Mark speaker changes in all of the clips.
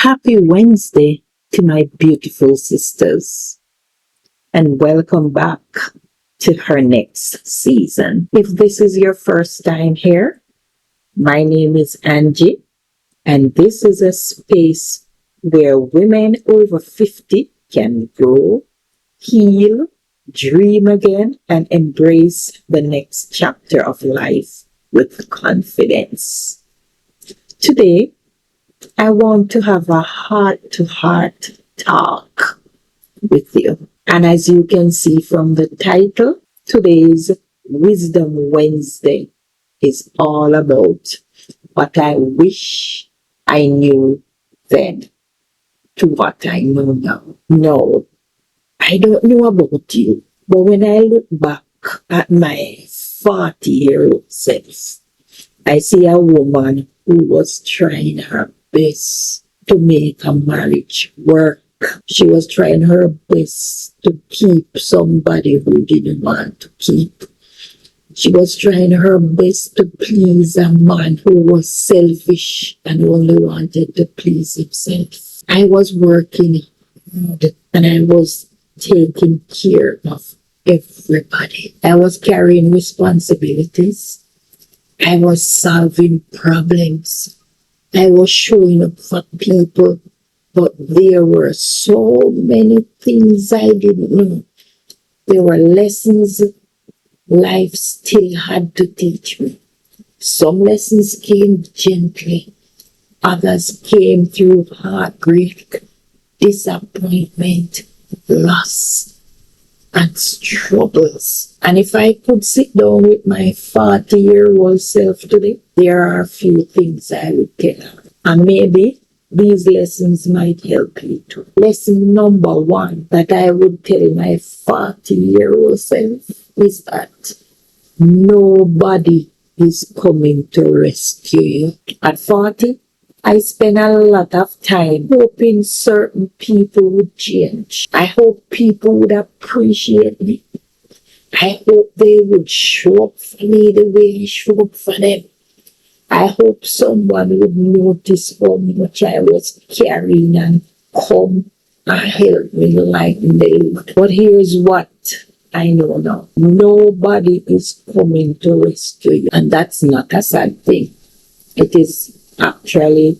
Speaker 1: Happy Wednesday to my beautiful sisters, and welcome back to her next season. If this is your first time here, my name is Angie, and this is a space where women over 50 can grow, heal, dream again, and embrace the next chapter of life with confidence. Today, I want to have a heart to heart talk with you. And as you can see from the title, today's Wisdom Wednesday is all about what I wish I knew then to what I know now. No, I don't know about you, but when I look back at my 40-year-old self, I see a woman who was trying her best to make a marriage work. She was trying her best to keep somebody who didn't want to keep. She was trying her best to please a man who was selfish and only wanted to please himself. I was working hard and I was taking care of everybody. I was carrying responsibilities. I was solving problems. I was showing up for people, but there were so many things I didn't know. There were lessons life still had to teach me. Some lessons came gently. Others came through heartbreak, disappointment, loss, and struggles. And if I could sit down with my 40-year-old self today, there are a few things I would tell her. And maybe these lessons might help you too. Lesson number one that I would tell my 40-year-old self is that nobody is coming to rescue you. At 40, I spent a lot of time hoping certain people would change. I hope people would appreciate me. I hope they would show up for me the way I show up for them. I hope someone would notice how much I was carrying and come and help me lighten the load. But here's what I know now. Nobody is coming to rescue you. And that's not a sad thing. It is actually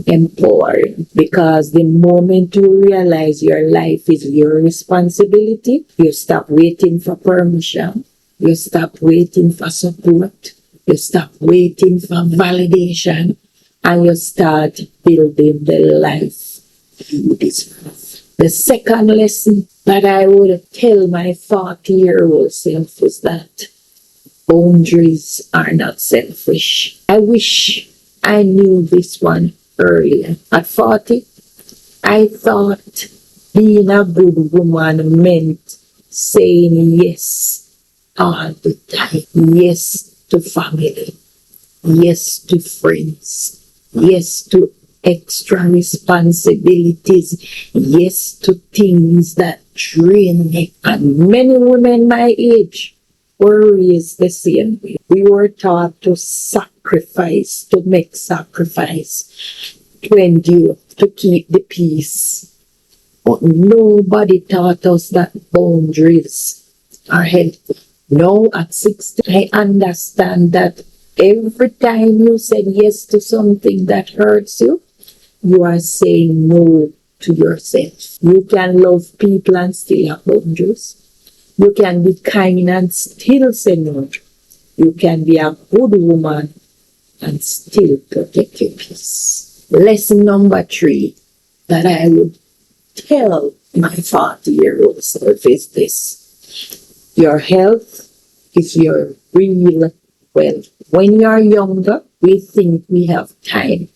Speaker 1: empowering, because the moment you realize your life is your responsibility, you stop waiting for permission, you stop waiting for support, you stop waiting for validation, and you start building the life you deserve. The second lesson that I would tell my 40-year-old self is that boundaries are not selfish. I wish I knew this one earlier. At 40, I thought being a good woman meant saying yes all the time. Yes to family. Yes to friends. Yes to extra responsibilities. Yes to things that drain me. And many women my age were raised the same way. We were taught to sacrifice, to make sacrifice, to endure, to keep the peace. But nobody taught us that boundaries are healthy. Now at 60, I understand that every time you said yes to something that hurts you, you are saying no to yourself. You can love people and still have boundaries. You can be kind and still say no. You can be a good woman and still protect your peace. Lesson number 3 that I would tell my 40-year-old self is this. Your health is your real wealth. When you are younger, we think we have time.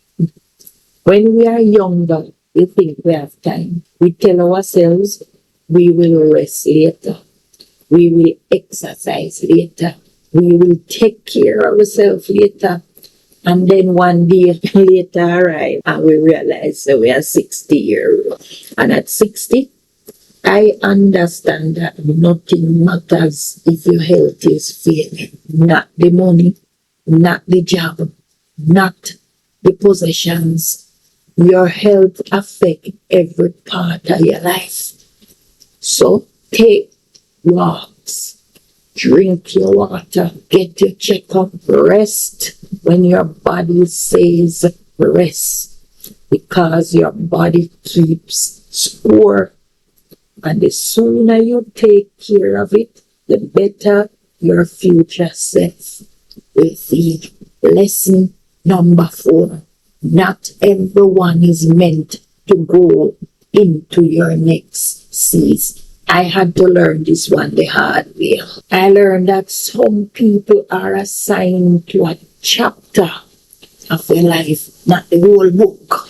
Speaker 1: When we are younger, we think we have time. We tell ourselves we will rest later. We will exercise later. We will take care of ourselves later. And then one day later arrive and we realize that we are 60 years old. And at 60, I understand that nothing matters if your health is failing. Not the money, not the job, not the possessions, Your health affects every part of your life. So take walks, drink your water, get your checkup, rest when your body says rest, because your body keeps score. And the sooner you take care of it, the better your future self will feel. Lesson number 4. Not everyone is meant to go into your next season. I had to learn this one the hard way. I learned that some people are assigned to a chapter of their life, not the whole book.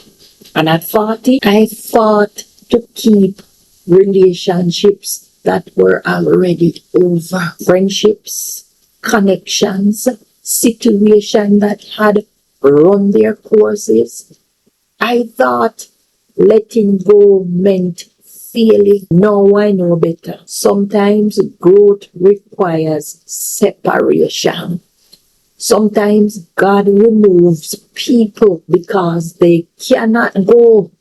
Speaker 1: And at 40, I fought to keep relationships that were already over. Friendships, connections, situations that had run their courses. I thought letting go meant failing. Now I know better. Sometimes growth requires separation. Sometimes God removes people because they cannot go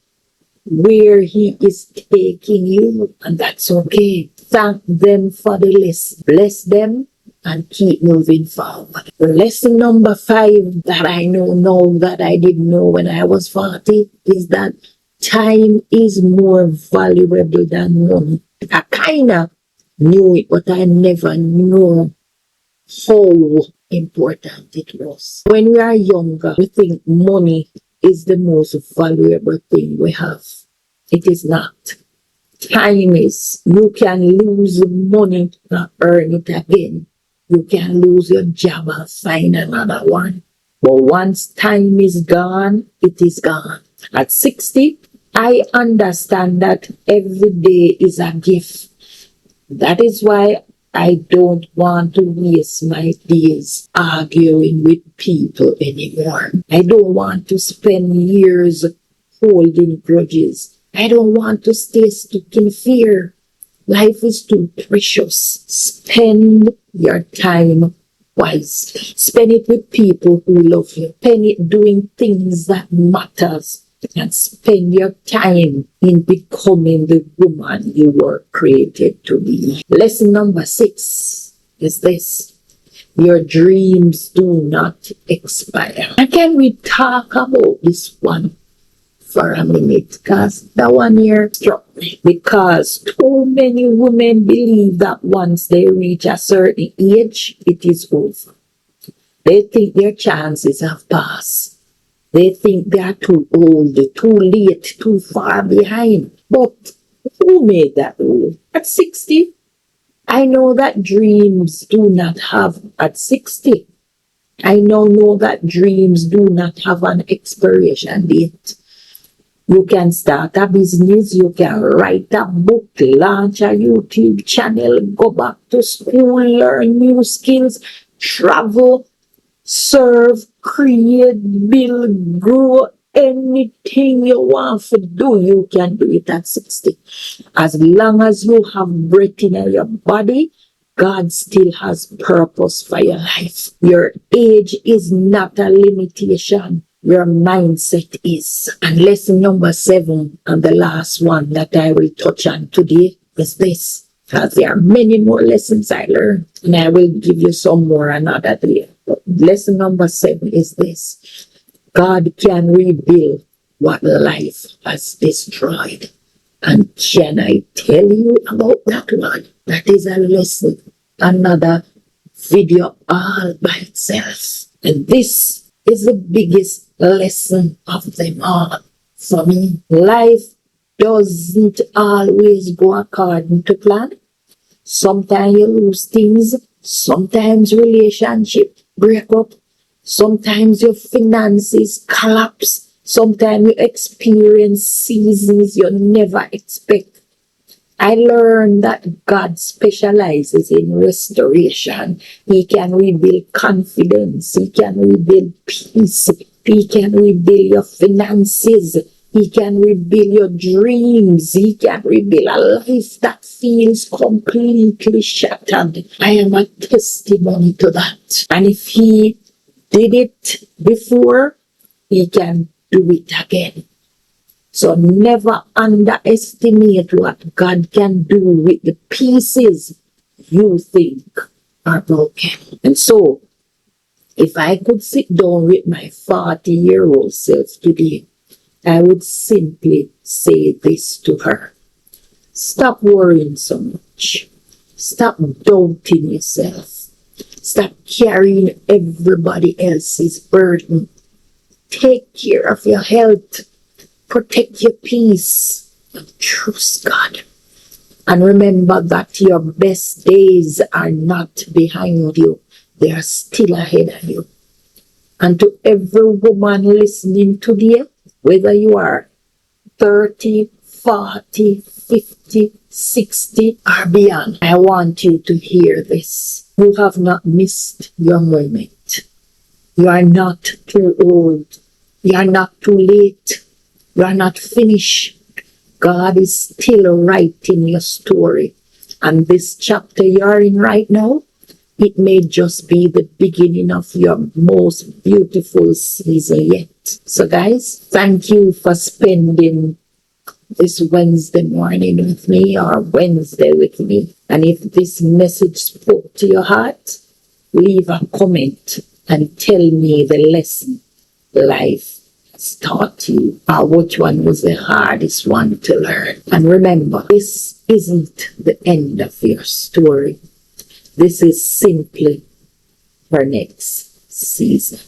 Speaker 1: where He is taking you, and that's okay. Thank them for the list. Bless them and keep moving forward. Lesson number 5 that I know now that I didn't know when I was 40 is that time is more valuable than money. I kind of knew it, but I never knew how important it was. When we are younger, we think money is the most valuable thing we have. It is not. Time is. You can lose money and earn it again. You can lose your job and find another one. But once time is gone, it is gone. At 60, I understand that every day is a gift. That is why I don't want to waste my days arguing with people anymore. I don't want to spend years holding grudges. I don't want to stay stuck in fear. Life is too precious. Spend your time wisely. Spend it with people who love you. Spend it doing things that matters. And spend your time in becoming the woman you were created to be. Lesson number 6 is this: your dreams do not expire. And can we talk about this one for a minute? Because that one here struck me. Because too many women believe that once they reach a certain age, it is over. They think their chances have passed. They think they are too old, too late, too far behind. But who made that rule? At 60, I know that dreams do not have at 60. I now know that dreams do not have an expiration date. You can start a business, you can write a book, launch a YouTube channel, go back to school, learn new skills, travel, serve, create, build, grow. Anything you want to do, you can do it at 60. As long as you have breath in your body, God still has purpose for your life. Your age is not a limitation. Your mindset is. And lesson number 7, and the last one that I will touch on today, is this. Because there are many more lessons I learned, and I will give you some more another day. But lesson number 7 is this: God can rebuild what life has destroyed. And can I tell you about that one? That is a lesson, another video all by itself. And this is the biggest lesson of them all for me. Life doesn't always go according to plan. Sometimes you lose things. Sometimes relationships break up. Sometimes your finances collapse. Sometimes you experience seasons you never expect. I learned that God specializes in restoration. He can rebuild confidence. He can rebuild peace. He can rebuild your finances. He can rebuild your dreams. He can rebuild a life that feels completely shattered. I am a testimony to that. And if He did it before, He can do it again. So never underestimate what God can do with the pieces you think are broken. And so, if I could sit down with my 40-year-old self today, I would simply say this to her. Stop worrying so much. Stop doubting yourself. Stop carrying everybody else's burden. Take care of your health. Protect your peace. And trust God. And remember that your best days are not behind you. They are still ahead of you. And to every woman listening today, whether you are 30, 40, 50, 60, or beyond, I want you to hear this. You have not missed your moment. You are not too old. You are not too late. You are not finished. God is still writing your story. And this chapter you are in right now, it may just be the beginning of your most beautiful season yet. So guys, thank you for spending this Wednesday morning with me, or Wednesday with me. And if this message spoke to your heart, leave a comment and tell me the lesson life has taught you, or which one was the hardest one to learn. And remember, this isn't the end of your story. This is simply her next season.